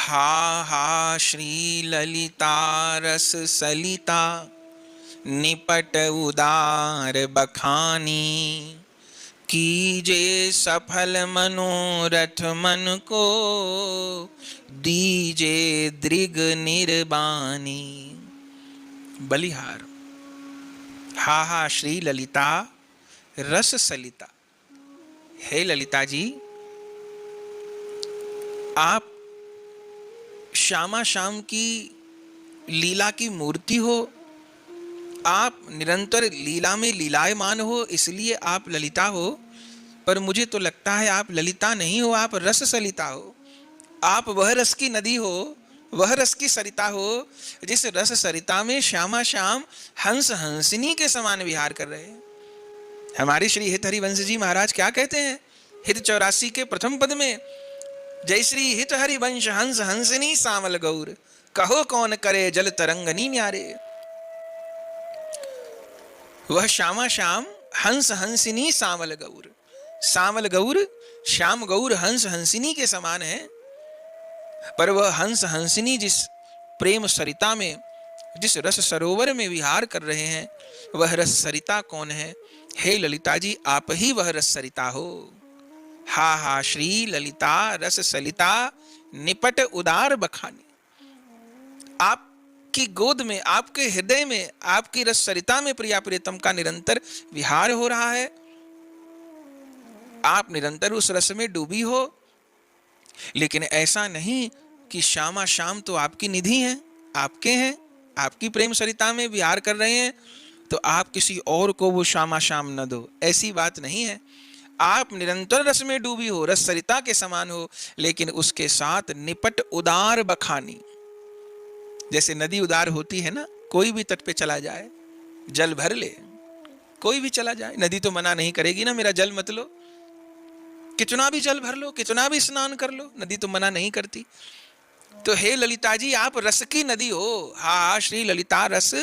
हा हा श्री ललिता रस सलिता निपट उदार बखानी। कीजे सफल मनोरथ मन को दीजे दृग निर्बानी। बलिहार। हा हा श्री ललिता रस सलिता। हे ललिता जी, आप श्यामा श्याम की लीला की मूर्ति हो। आप निरंतर लीला में लीलायमान हो, इसलिए आप ललिता हो। पर मुझे तो लगता है आप ललिता नहीं हो, आप रस सलिता हो। आप वह रस की नदी हो, वह रस की सरिता हो जिस रस सरिता में श्यामा श्याम हंस हंसिनी के समान विहार कर रहे हैं। हमारे श्री हित हरिवंश जी महाराज क्या कहते हैं हित 84 के प्रथम पद में, जय श्री हित हरिवंश हंस हंसिनी सामल गौर, कहो कौन करे जल तरंगनी न्यारे। वह श्यामा श्याम हंस हंसिनी सामल गौर, सामल गौर श्याम गौर हंस हंसिनी के समान है। पर वह हंस हंसिनी जिस प्रेम सरिता में, जिस रस सरोवर में विहार कर रहे हैं, वह रस सरिता कौन है? हे ललिता जी, आप ही वह रस सरिता हो। हा हा श्री ललिता रस सलिता निपट उदार बखानी। आपकी गोद में, आपके हृदय में, आपकी रस सरिता में प्रिया प्रियतम का निरंतर विहार हो रहा है। आप निरंतर उस रस में डूबी हो। लेकिन ऐसा नहीं कि श्यामा श्याम तो आपकी निधि हैं, आपके हैं, आपकी प्रेम सरिता में विहार कर रहे हैं, तो आप किसी और को वो श्यामा श्याम न दो, ऐसी बात नहीं है। आप निरंतर रस में डूबी हो, रस सरिता के समान हो, लेकिन उसके साथ निपट उदार बखानी। जैसे नदी उदार होती है ना, कोई भी तट पे चला जाए, जल भर ले, कोई भी चला जाए, नदी तो मना नहीं करेगी ना मेरा जल मत लो। कितना भी जल भर लो, कितना भी स्नान कर लो, नदी तो मना नहीं करती। तो हे ललिता जी, आप रस की नदी हो। हा श्री ललिता रस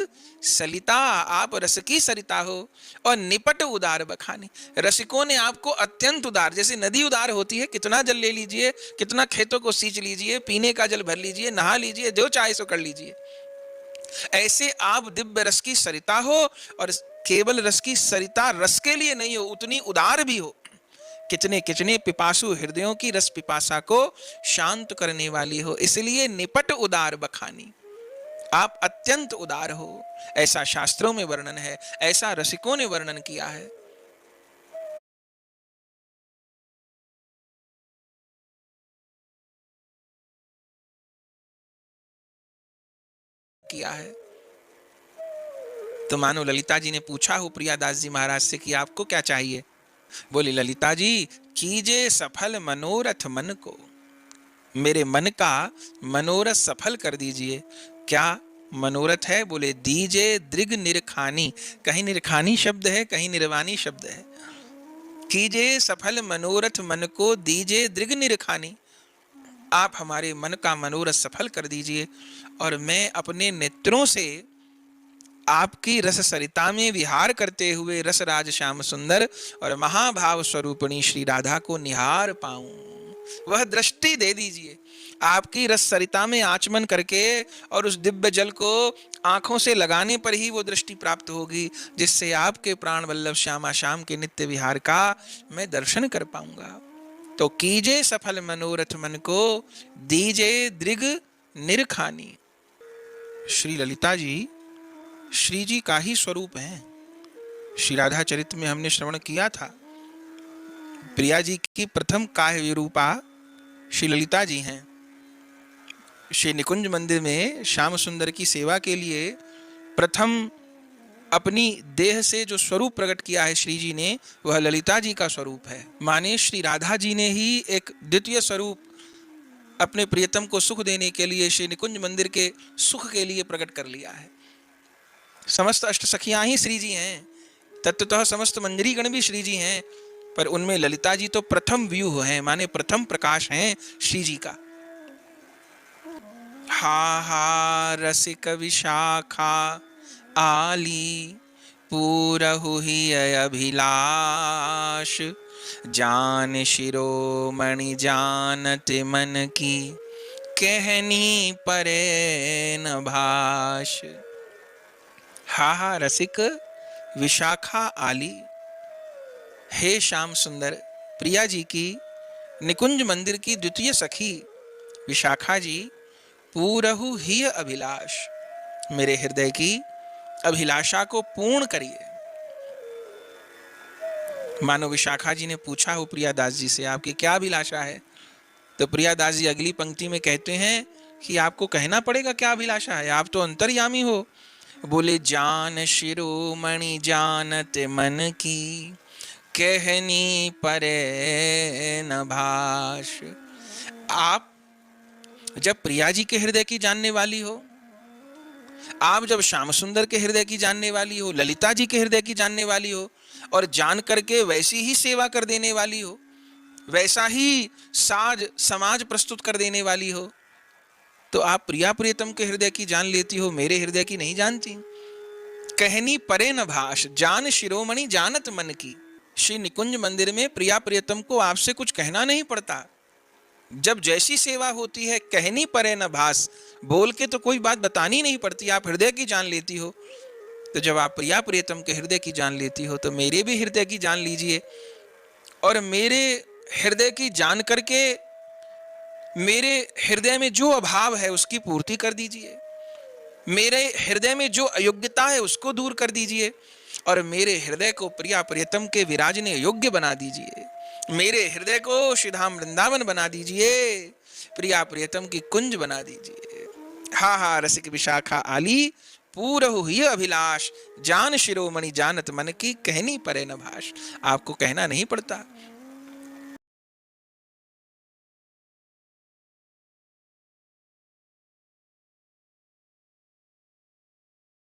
सलिता, आप रस की सरिता हो। और निपट उदार बखानी, रसिकों ने आपको अत्यंत उदार, जैसे नदी उदार होती है, कितना जल ले लीजिए, कितना खेतों को सींच लीजिए, पीने का जल भर लीजिए, नहा लीजिए, जो चाहे सो कर लीजिए, ऐसे आप दिव्य रस की सरिता हो। और केवल रस की सरिता रस के लिए नहीं हो, उतनी उदार भी हो। कितने कितने पिपासु हृदयों की रस पिपासा को शांत करने वाली हो, इसलिए निपट उदार बखानी, आप अत्यंत उदार हो। ऐसा शास्त्रों में वर्णन है, ऐसा रसिकों ने वर्णन किया है। किया है तो मानो ललिता जी ने पूछा हो प्रियादास जी महाराज से कि आपको क्या चाहिए। बोली ललिता जी, कीजे सफल मनोरथ मन को, मेरे मन का मनोरथ सफल कर दीजिए। क्या मनोरथ है? बोले दीजे दृग निरखानी। कहीं निरखानी शब्द है, कहीं निर्वाणी शब्द है। कीजे सफल मनोरथ मन को दीजे दृग निरखानी, आप हमारे मन का मनोरथ सफल कर दीजिए, और मैं अपने नेत्रों से आपकी रस सरिता में विहार करते हुए रसराज श्याम सुंदर और महाभाव स्वरूपिणी श्री राधा को निहार पाऊं, वह दृष्टि दे दीजिए। आपकी रस सरिता में आचमन करके और उस दिव्य जल को आंखों से लगाने पर ही वो दृष्टि प्राप्त होगी, जिससे आपके प्राण वल्लभ श्यामा श्याम के नित्य विहार का मैं दर्शन कर पाऊंगा। तो कीजे सफल मनोरथ मन को दीजे दृग निरखानी। श्री ललिता जी श्री जी का ही स्वरूप है। श्री राधा चरित में हमने श्रवण किया था, प्रिया जी की प्रथम काव्य रूपा श्री ललिता जी हैं। श्री निकुंज मंदिर में श्याम सुंदर की सेवा के लिए प्रथम अपनी देह से जो स्वरूप प्रकट किया है श्री जी ने, वह ललिता जी का स्वरूप है। माने श्री राधा जी ने ही एक द्वितीय स्वरूप अपने प्रियतम को सुख देने के लिए श्री निकुंज मंदिर के सुख के लिए प्रकट कर लिया है। समस्त अष्ट सखियां ही श्री जी हैं, तत्वतः समस्त मंजरी गण भी श्री जी हैं, पर उनमें ललिता जी तो प्रथम व्यूह हैं, माने प्रथम प्रकाश हैं श्री जी का। हा हा रसिक विशाखा आली पूरहु ही अभिलाष, जान शिरोमणि जानत मन की कहनी परे न भाष। हा हा रसिक विशाखा आली। हे श्याम सुंदर, प्रिया जी की निकुंज मंदिर की द्वितीय सखी विशाखा जी, पूरहु ही अभिलाष, मेरे हृदय की अभिलाषा को पूर्ण करिए। मानो विशाखा जी ने पूछा हो प्रियादास जी से, आपकी क्या अभिलाषा है? तो प्रियादास जी अगली पंक्ति में कहते हैं कि आपको कहना पड़ेगा क्या अभिलाषा है, आप तो अंतर्यामी हो। बोले जान शिरोमणि जानत मन की, कहनी परे न भाष। आप जब प्रिया जी के हृदय की जानने वाली हो, आप जब श्याम सुंदर के हृदय की जानने वाली हो, ललिता जी के हृदय की जानने वाली हो, और जान करके वैसी ही सेवा कर देने वाली हो, वैसा ही साज समाज प्रस्तुत कर देने वाली हो, तो आप प्रिया प्रियतम के हृदय की जान लेती हो, मेरे हृदय की नहीं जानती। कहनी परे न भाष, जान शिरोमणि जानत मन की। श्री निकुंज मंदिर में प्रिया प्रियतम को आपसे कुछ कहना नहीं पड़ता। जब जैसी सेवा होती है, कहनी परे न भास, बोल के तो कोई बात बतानी नहीं पड़ती, आप हृदय की जान लेती हो। तो जब आप प्रिया प्रियतम के हृदय की जान लेती हो, तो मेरे भी हृदय की जान लीजिए, और मेरे हृदय की जान करके मेरे हृदय में जो अभाव है उसकी पूर्ति कर दीजिए, मेरे हृदय में जो अयोग्यता है उसको दूर कर दीजिए, और मेरे हृदय को प्रिया प्रियतम के विराजने योग्य बना दीजिए, मेरे हृदय को श्रीधाम वृंदावन बना दीजिए, प्रिया प्रियतम की कुंज बना दीजिए। हा हा रसिक विशाखा आली, पूरहु ही अभिलाष, जान शिरोमणि जानत मन की, कहनी परे न भाष। आपको कहना नहीं पड़ता,